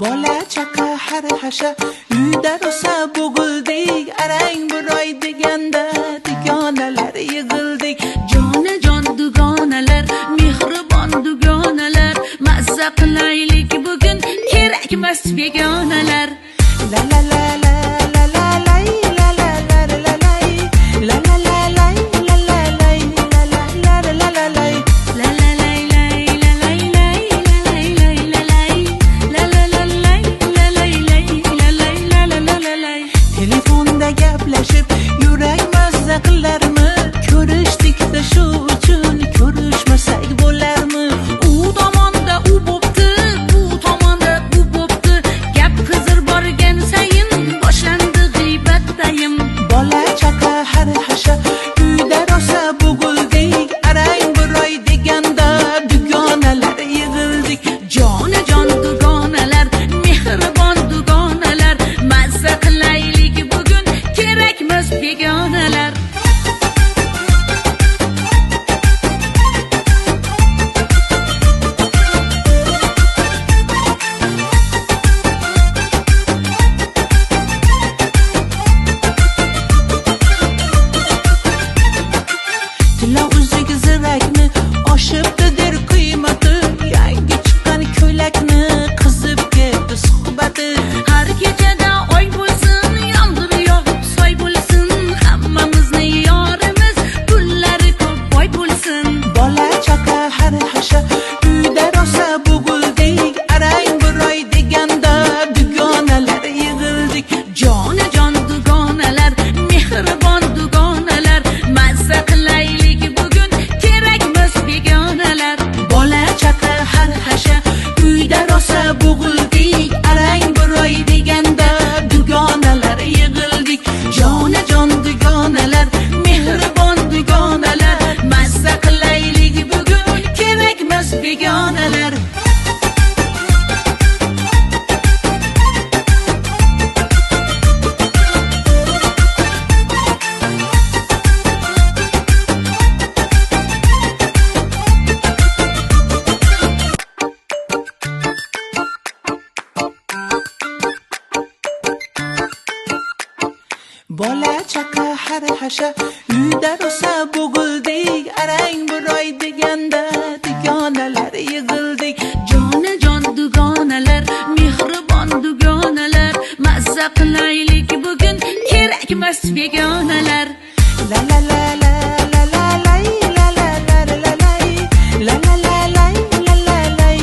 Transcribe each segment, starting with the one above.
bola chaqa har hasha uyda rosa bo'g'ildik, arang buroy deganda dugonalar yig'ildik. Jonajon dugonalar, mehribon dugonalar, mazza qilaylik bugun, kerakmas begonalar. La la la la la la lay, la la la la lay, la la la lay, la la lay, la la la la la lay. La la lay lay la lay lay la lay lay la lay la la la lay la lay lay la lay la la la lay. Telefonda gaplashib yurak mazza qilarmi? Ko'rishdik-da shu uchun ko'rishmasak bo'larmi? U tomonda u bo'pti, bu tomonda bu bo'pti. Gap qizir borgan sayin boshlandi g'iybat dayim. Bola chaqa har hasha uyda rosa bo'g'ildik, arang buroy deganda dugonalar yig'ildik. Jonajon dugonalar, mehribon dugonalar, mazza qilaylik bugun, kerakmas begonalar. Tilla uzuk zirakni oshibdi der qiymati, yangi chiqqan ko'ylakni qizib ketdi suhbati. Har kechada oy bo'lsin, yomg'ir yog'ib soy bo'lsin, hammamizni yorimiz, pullari ko'p boy bo'lsin. Bola chaqa har hasha uyda rosa bo'g'ildik, arang buroy deganda dugonalar yig'ildik. Jonajon dugonalar, mehribon dugonalar, mazza qilaylik bugun, kerakmas begonalar. Bola chaqa har hasha uyda rosa bo'g'ildik, arang buroy deganda dugonalar yig'ildik. Jonajon dugonalar, mehribon dugonalar, mazza qilaylik bugun, kerakmas begonalar. Bola chaqa har hasha uyda rosa bo'g'ildik, arang buroy deganda dugonalar yig'ildik. Jonajon dugonalar, mehribon dugonalar, mazza qilaylik bugun, kerakmas begonalar. La la la la la la lay, la la la la lay, la la la lay, la la lay,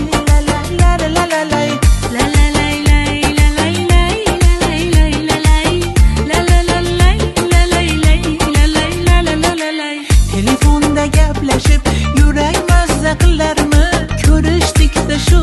la la la la la lay. La la lay lay la lay lay la lay lay la lay la la la lay la lay lay la lay la la la lay. Telefonda gaplashib yurak mazza qilarmi? Ko'rishdik-da shu